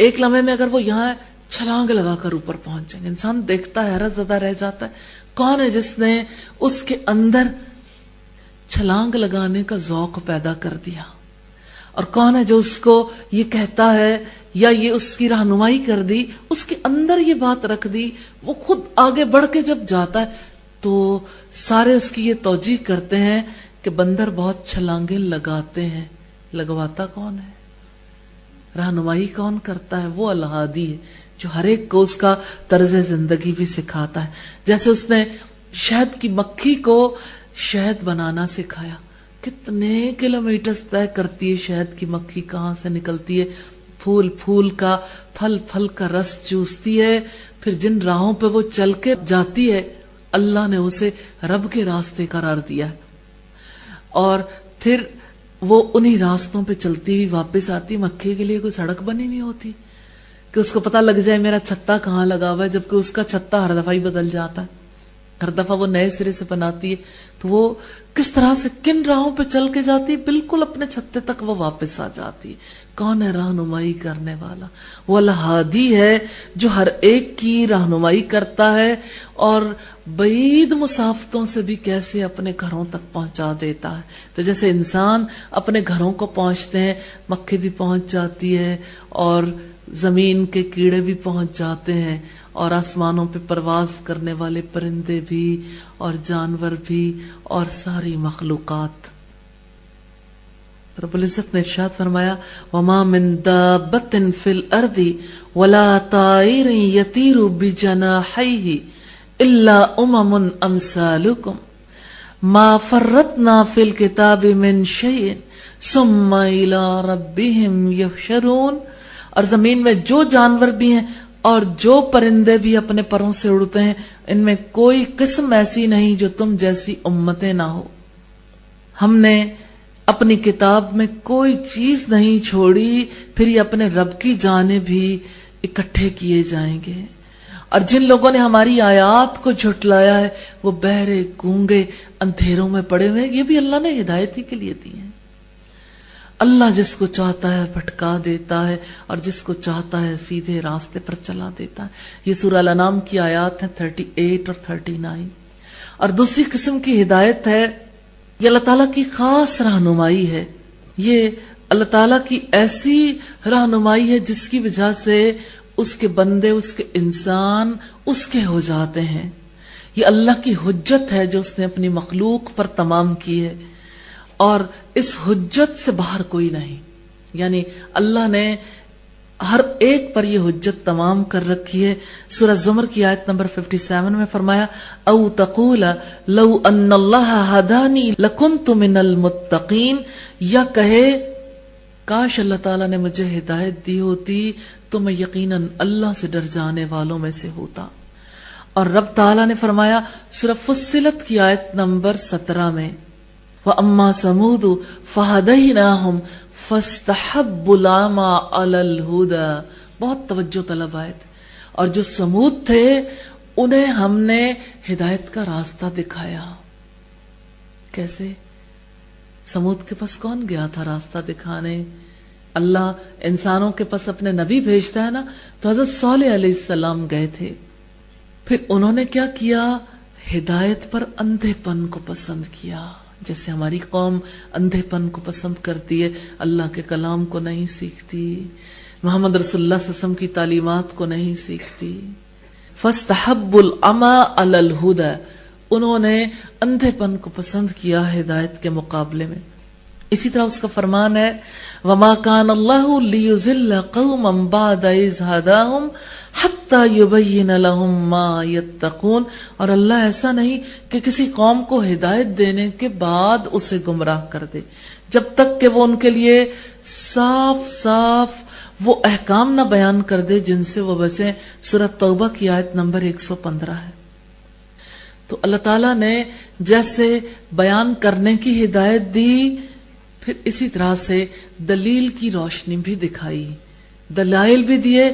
ایک لمحے میں اگر وہ یہاں چھلانگ لگا کر اوپر پہنچ جائیں، انسان دیکھتا ہے حیرت زدہ رہ جاتا ہے. کون ہے جس نے اس کے اندر چھلانگ لگانے کا ذوق پیدا کر دیا؟ اور کون ہے جو اس کو یہ کہتا ہے یا یہ اس کی رہنمائی کر دی، اس کے اندر یہ بات رکھ دی، وہ خود آگے بڑھ کے جب جاتا ہے تو سارے اس کی یہ توجیہ کرتے ہیں کہ بندر بہت چھلانگیں لگاتے ہیں، لگواتا کون ہے؟ رہنمائی کون کرتا ہے؟ وہ الہادی ہے جو ہر ایک کو اس کا طرز زندگی بھی سکھاتا ہے. جیسے اس نے شہد کی مکھی کو شہد بنانا سکھایا، کتنے کلومیٹرز طے کرتی ہے شہد کی مکھی، کہاں سے نکلتی ہے، پھول پھول کا، پھل پھل کا رس چوستی ہے، پھر جن راہوں پہ وہ چل کے جاتی ہے اللہ نے اسے رب کے راستے قرار دیا ہے، اور پھر وہ انہی راستوں پہ چلتی ہوئی واپس آتی. مکھی کے لیے کوئی سڑک بنی نہیں ہوتی کہ اس کو پتہ لگ جائے میرا چھتا کہاں لگا ہوا ہے، جبکہ اس کا چھتا ہر دفعہ ہی بدل جاتا ہے، ہر دفعہ وہ نئے سرے سے بناتی ہے. تو وہ کس طرح سے کن راہوں پہ چل کے جاتی ہے، بالکل اپنے چھتے تک وہ واپس آ جاتی ہے. کون ہے رہنمائی کرنے والا؟ وہ الہادی ہے جو ہر ایک کی رہنمائی کرتا ہے اور بعید مسافتوں سے بھی کیسے اپنے گھروں تک پہنچا دیتا ہے. تو جیسے انسان اپنے گھروں کو پہنچتے ہیں، مکھی بھی پہنچ جاتی ہے اور زمین کے کیڑے بھی پہنچ جاتے ہیں اور آسمانوں پہ پرواز کرنے والے پرندے بھی اور جانور بھی اور ساری مخلوقات. رب العزت نے ارشاد فرمایا وَمَا مِن دَابَّةٍ فِي الْأَرْضِ وَلَا طَائِرٍ يَطِيرُ بِجَنَاحَيْهِ إِلَّا أُمَمٌ أَمْثَالُكُمْ مَا فَرَّطْنَا فِي الْكِتَابِ مِن شَيْءٍ ثُمَّ إِلَىٰ رَبِّهِمْ يُحْشَرُونَ. اور زمین میں جو جانور بھی ہیں اور جو پرندے بھی اپنے پروں سے اڑتے ہیں، ان میں کوئی قسم ایسی نہیں جو تم جیسی امتیں نہ ہو. ہم نے اپنی کتاب میں کوئی چیز نہیں چھوڑی، پھر یہ اپنے رب کی جانب بھی اکٹھے کیے جائیں گے. اور جن لوگوں نے ہماری آیات کو جھٹلایا ہے وہ بہرے گونگے اندھیروں میں پڑے ہوئے ہیں. یہ بھی اللہ نے ہدایت ہی کے لیے دی ہیں. اللہ جس کو چاہتا ہے بھٹکا دیتا ہے اور جس کو چاہتا ہے سیدھے راستے پر چلا دیتا ہے. یہ سورہ الانعام کی آیات ہیں 38 اور 39. اور دوسری قسم کی ہدایت ہے، یہ اللہ تعالیٰ کی خاص رہنمائی ہے. یہ اللہ تعالیٰ کی ایسی رہنمائی ہے جس کی وجہ سے اس کے بندے، اس کے انسان اس کے ہو جاتے ہیں. یہ اللہ کی حجت ہے جو اس نے اپنی مخلوق پر تمام کی ہے، اور اس حجت سے باہر کوئی نہیں. یعنی اللہ نے ہر ایک پر یہ حجت تمام کر رکھی ہے. سورہ زمر کی آیت نمبر 57 میں فرمایا او تقول لو ان اللہ ہدانی لکنت من المتقین، یا کہے کاش اللہ تعالیٰ نے مجھے ہدایت دی ہوتی تو میں یقیناً اللہ سے ڈر جانے والوں میں سے ہوتا. اور رب تعالیٰ نے فرمایا سورہ فصلت کی آیت نمبر 17 میں وَأَمَّا سَمُودُ فَهَدَيْنَاهُمْ فَاسْتَحَبُّوا الْعَمَى عَلَى الْهُدَى. بہت توجہ طلب آیت. اور جو سمود تھے انہیں ہم نے ہدایت کا راستہ دکھایا. کیسے؟ سمود کے پاس کون گیا تھا راستہ دکھانے؟ اللہ انسانوں کے پاس اپنے نبی بھیجتا ہے نا، تو حضرت صالح علیہ السلام گئے تھے. پھر انہوں نے کیا کیا؟ ہدایت پر اندھے پن کو پسند کیا. جیسے ہماری قوم اندھے پن کو پسند کرتی ہے، اللہ کے کلام کو نہیں سیکھتی، محمد رسول اللہ صلی اللہ علیہ وسلم کی تعلیمات کو نہیں سیکھتی. فَاسْتَحَبُّوا الْعَمَى عَلَى الْهُدَى. انہوں نے اندھے پن کو پسند کیا ہدایت کے مقابلے میں. اسی طرح اس کا فرمان ہے وَمَا كَانَ اللَّهُ لِيُضِلَّ قَوْمًا بَعْدَ إِذْ هَدَاهُمْ حَتَّى يُبَيِّنَ لَهُم مَّا يَتَّقُونَ. اور اللہ ایسا نہیں کہ کسی قوم کو ہدایت دینے کے بعد اسے گمراہ کر دے جب تک کہ وہ ان کے لیے صاف صاف وہ احکام نہ بیان کر دے جن سے وہ بچیں. سورہ توبہ کی آیت نمبر 115 ہے. تو اللہ تعالیٰ نے جیسے بیان کرنے کی ہدایت دی، پھر اسی طرح سے دلیل کی روشنی بھی دکھائی، دلائل بھی دیے،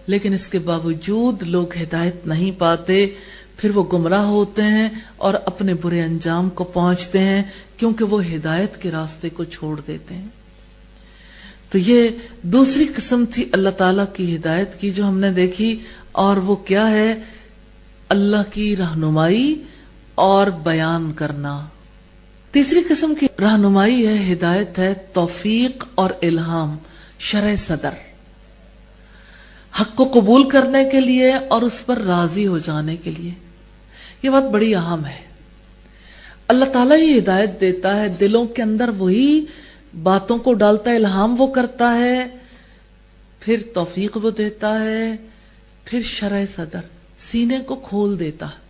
لیکن اس کے باوجود لوگ ہدایت نہیں پاتے، پھر وہ گمراہ ہوتے ہیں اور اپنے برے انجام کو پہنچتے ہیں کیونکہ وہ ہدایت کے راستے کو چھوڑ دیتے ہیں. تو یہ دوسری قسم تھی اللہ تعالیٰ کی ہدایت کی جو ہم نے دیکھی. اور وہ کیا ہے؟ اللہ کی رہنمائی اور بیان کرنا. تیسری قسم کی رہنمائی ہے، ہدایت ہے توفیق اور الہام، شرح صدر. حق کو قبول کرنے کے لیے اور اس پر راضی ہو جانے کے لیے. یہ بات بڑی اہم ہے. اللہ تعالیٰ ہی ہدایت دیتا ہے، دلوں کے اندر وہی باتوں کو ڈالتا ہے، الہام وہ کرتا ہے، پھر توفیق وہ دیتا ہے، پھر شرح صدر سینے کو کھول دیتا ہے.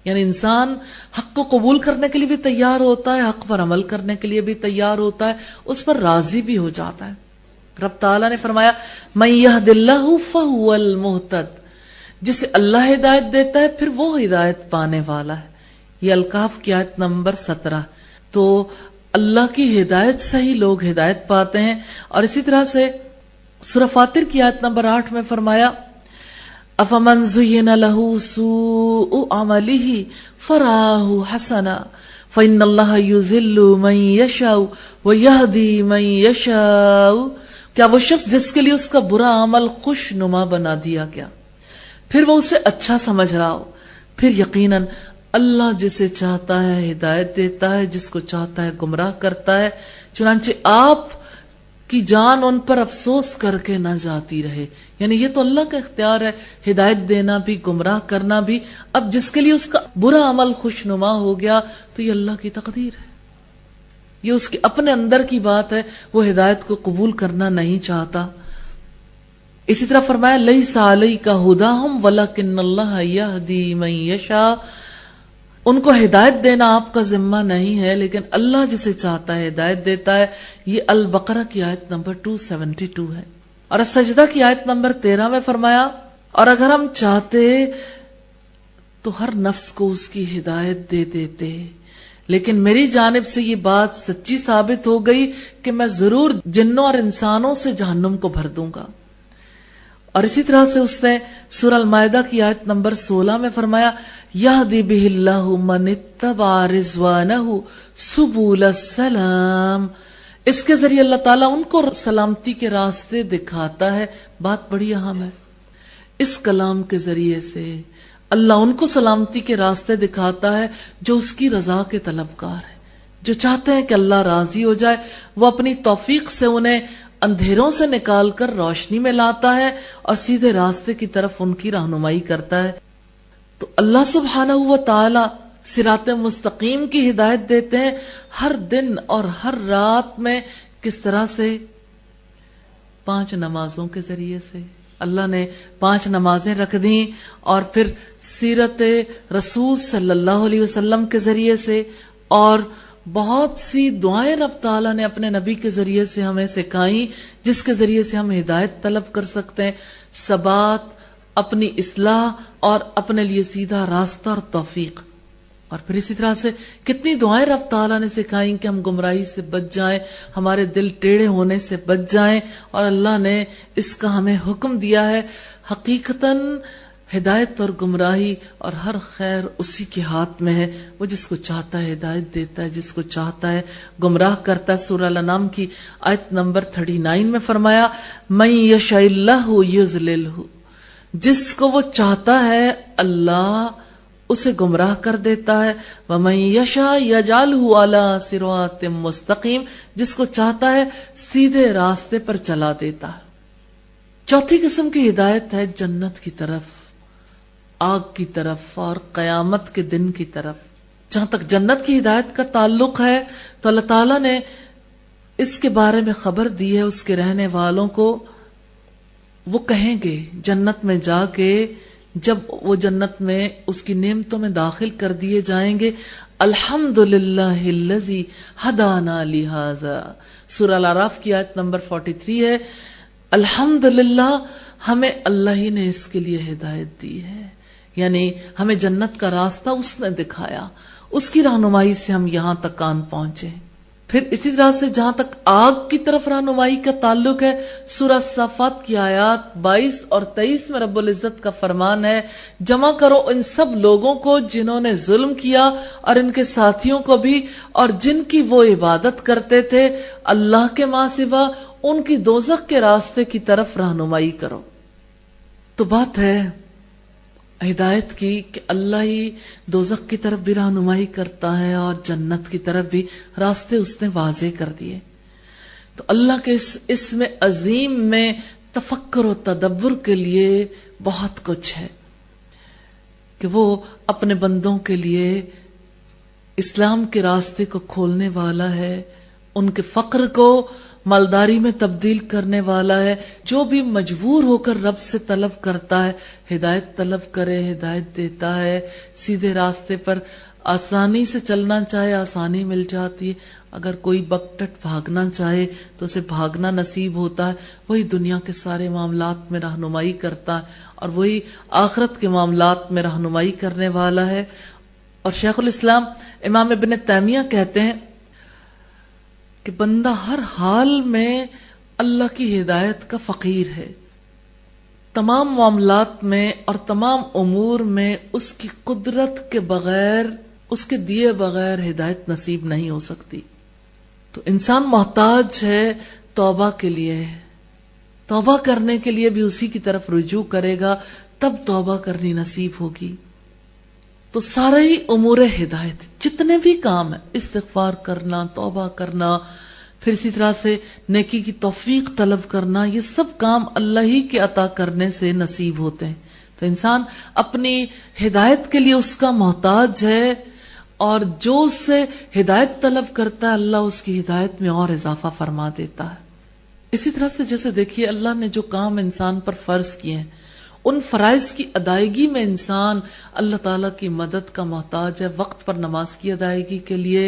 یعنی انسان حق کو قبول کرنے کے لیے بھی تیار ہوتا ہے، حق پر عمل کرنے کے لیے بھی تیار ہوتا ہے، اس پر راضی بھی ہو جاتا ہے. رب تعالیٰ نے فرمایا مَن يَهْدِ اللَّهُ فَهُوَ الْمُهْتَدِ، جسے اللہ ہدایت دیتا ہے پھر وہ ہدایت پانے والا ہے. یہ الکاف کی آیت نمبر 17. تو اللہ کی ہدایت سے ہی لوگ ہدایت پاتے ہیں. اور اسی طرح سے سورہ فاطر کی آیت نمبر 8 میں فرمایا أَفَمَنْ زُيِّنَ لَهُ سُوءُ عَمَلِهِ فَرَآهُ حَسَنًا فَإِنَّ اللَّهَ يُضِلُّ مَن يَشَاءُ وَيَهْدِي مَن يَشَاءُ. کیا وہ شخص جس کے لیے اس کا برا عمل خوشنما بنا دیا گیا پھر وہ اسے اچھا سمجھ رہا ہو؟ پھر یقیناً اللہ جسے چاہتا ہے ہدایت دیتا ہے، جس کو چاہتا ہے گمراہ کرتا ہے. چنانچہ آپ کی جان ان پر افسوس کر کے نہ جاتی رہے. یعنی یہ تو اللہ کا اختیار ہے، ہدایت دینا بھی گمراہ کرنا بھی. اب جس کے لیے اس کا برا عمل خوشنما ہو گیا تو یہ اللہ کی تقدیر ہے، یہ اس کے اپنے اندر کی بات ہے، وہ ہدایت کو قبول کرنا نہیں چاہتا. اسی طرح فرمایا لیس علیک ھداھم ولکن اللہ یہدی من یشاء. ان کو ہدایت دینا آپ کا ذمہ نہیں ہے، لیکن اللہ جسے چاہتا ہے ہدایت دیتا ہے. یہ البقرہ کی آیت نمبر 272 ہے. اور سجدہ کی آیت نمبر 13 میں فرمایا اور اگر ہم چاہتے تو ہر نفس کو اس کی ہدایت دے دیتے، لیکن میری جانب سے یہ بات سچی ثابت ہو گئی کہ میں ضرور جنوں اور انسانوں سے جہنم کو بھر دوں گا. اور اسی طرح سے اس نے سورہ المائدہ کی آیت نمبر 16 میں فرمایا یہدی بہ اللہ من اتبع رضوانہ سبل السلام. اس کے ذریعے اللہ تعالیٰ ان کو سلامتی کے راستے دکھاتا ہے. بات بڑی اہم ہے. اس کلام کے ذریعے سے اللہ ان کو سلامتی کے راستے دکھاتا ہے جو اس کی رضا کے طلبگار ہیں، جو چاہتے ہیں کہ اللہ راضی ہو جائے. وہ اپنی توفیق سے انہیں اندھیروں سے نکال کر روشنی میں لاتا ہے اور سیدھے راستے کی طرف ان کی رہنمائی کرتا ہے. تو اللہ سبحانہ و تعالی صراط مستقیم کی ہدایت دیتے ہیں ہر دن اور ہر رات میں. کس طرح سے؟ 5 نمازوں کے ذریعے سے. اللہ نے 5 نمازیں رکھ دیں اور پھر سیرت رسول صلی اللہ علیہ وسلم کے ذریعے سے، اور بہت سی دعائیں رب تعالیٰ نے اپنے نبی کے ذریعے سے ہمیں سکھائیں جس کے ذریعے سے ہم ہدایت طلب کر سکتے ہیں، ثبات، اپنی اصلاح اور اپنے لیے سیدھا راستہ اور توفیق. اور پھر اسی طرح سے کتنی دعائیں رب تعالیٰ نے سکھائیں کہ ہم گمراہی سے بچ جائیں، ہمارے دل ٹیڑھے ہونے سے بچ جائیں. اور اللہ نے اس کا ہمیں حکم دیا ہے. حقیقتاً ہدایت اور گمراہی اور ہر خیر اسی کے ہاتھ میں ہے. وہ جس کو چاہتا ہے ہدایت دیتا ہے، جس کو چاہتا ہے گمراہ کرتا ہے. سورہ الانعام کی آیت نمبر 39 میں فرمایا من یشاء اللہ یضللہ. جس کو وہ چاہتا ہے اللہ اسے گمراہ کر دیتا ہے. وَمَن يَشَاء يَجْعَلْهُ عَلَى صِرَاطٍ مُسْتَقِيمٍ. جس کو چاہتا ہے سیدھے راستے پر چلا دیتا ہے. چوتھی قسم کی ہدایت ہے جنت کی طرف، آگ کی طرف اور قیامت کے دن کی طرف. جہاں تک جنت کی ہدایت کا تعلق ہے تو اللہ تعالیٰ نے اس کے بارے میں خبر دی ہے اس کے رہنے والوں کو. وہ کہیں گے جنت میں جا کے، جب وہ جنت میں اس کی نعمتوں میں داخل کر دیے جائیں گے، الحمدللہ الذی ہدانا لہذا. سورہ الاعراف کی آیت نمبر 43 ہے. الحمدللہ ہمیں اللہ ہی نے اس کے لیے ہدایت دی ہے، یعنی ہمیں جنت کا راستہ اس نے دکھایا، اس کی رہنمائی سے ہم یہاں تک آن پہنچے. پھر اسی طرح سے جہاں تک آگ کی طرف رہنمائی کا تعلق ہے، سورہ صافات کی آیات 22 اور 23 میں رب العزت کا فرمان ہے جمع کرو ان سب لوگوں کو جنہوں نے ظلم کیا اور ان کے ساتھیوں کو بھی، اور جن کی وہ عبادت کرتے تھے اللہ کے ماں سوا، ان کی دوزخ کے راستے کی طرف رہنمائی کرو. تو بات ہے ہدایت کی کہ اللہ ہی دوزخ کی طرف بھی رہنمائی کرتا ہے اور جنت کی طرف بھی راستے اس نے واضح کر دیے. تو اللہ کے اس اسم عظیم میں تفکر و تدبر کے لیے بہت کچھ ہے کہ وہ اپنے بندوں کے لیے اسلام کے راستے کو کھولنے والا ہے، ان کے فقر کو مالداری میں تبدیل کرنے والا ہے۔ جو بھی مجبور ہو کر رب سے طلب کرتا ہے، ہدایت طلب کرے، ہدایت دیتا ہے، سیدھے راستے پر آسانی سے چلنا چاہے آسانی مل جاتی ہے، اگر کوئی بکٹٹ بھاگنا چاہے تو اسے بھاگنا نصیب ہوتا ہے۔ وہی دنیا کے سارے معاملات میں رہنمائی کرتا ہے اور وہی آخرت کے معاملات میں رہنمائی کرنے والا ہے۔ اور شیخ الاسلام امام ابن تیمیہ کہتے ہیں کہ بندہ ہر حال میں اللہ کی ہدایت کا فقیر ہے، تمام معاملات میں اور تمام امور میں اس کی قدرت کے بغیر، اس کے دیے بغیر ہدایت نصیب نہیں ہو سکتی۔ تو انسان محتاج ہے توبہ کے لیے، توبہ کرنے کے لیے بھی اسی کی طرف رجوع کرے گا، تب توبہ کرنی نصیب ہوگی۔ تو سارے ہی امور ہدایت جتنے بھی کام ہیں، استغفار کرنا، توبہ کرنا، پھر اسی طرح سے نیکی کی توفیق طلب کرنا، یہ سب کام اللہ ہی کے عطا کرنے سے نصیب ہوتے ہیں۔ تو انسان اپنی ہدایت کے لیے اس کا محتاج ہے، اور جو اس سے ہدایت طلب کرتا ہے اللہ اس کی ہدایت میں اور اضافہ فرما دیتا ہے۔ اسی طرح سے جیسے دیکھیے اللہ نے جو کام انسان پر فرض کیے ہیں، ان فرائض کی ادائیگی میں انسان اللہ تعالیٰ کی مدد کا محتاج ہے، وقت پر نماز کی ادائیگی کے لیے،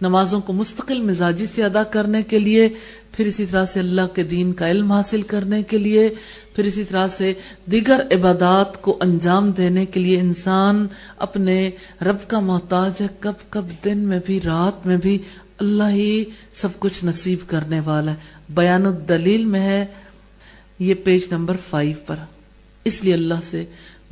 نمازوں کو مستقل مزاجی سے ادا کرنے کے لیے، پھر اسی طرح سے اللہ کے دین کا علم حاصل کرنے کے لیے، پھر اسی طرح سے دیگر عبادات کو انجام دینے کے لیے انسان اپنے رب کا محتاج ہے۔ کب کب دن میں بھی رات میں بھی اللہ ہی سب کچھ نصیب کرنے والا ہے۔ بیان الدلیل میں ہے یہ پیج نمبر 5 پر۔ اس لیے اللہ سے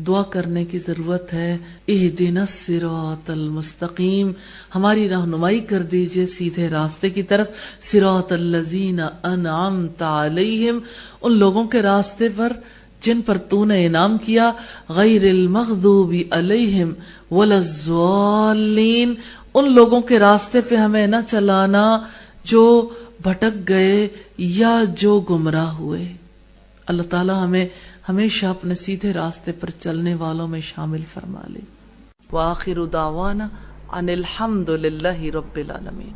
دعا کرنے کی ضرورت ہے، اہدنا الصراط المستقیم، ہماری رہنمائی کر دیجئے سیدھے راستے کی طرف، صراط الذین انعمت علیہم، ان لوگوں کے راستے پر جن پر تو نے انعام کیا، غیر المغضوب علیہم ولا الضالین، ان لوگوں کے راستے پہ ہمیں نہ چلانا جو بھٹک گئے یا جو گمراہ ہوئے۔ اللہ تعالی ہمیں ہمیشہ اپنے سیدھے راستے پر چلنے والوں میں شامل فرما لے۔ وآخر دعوانا ان الحمد للہ رب العالمین۔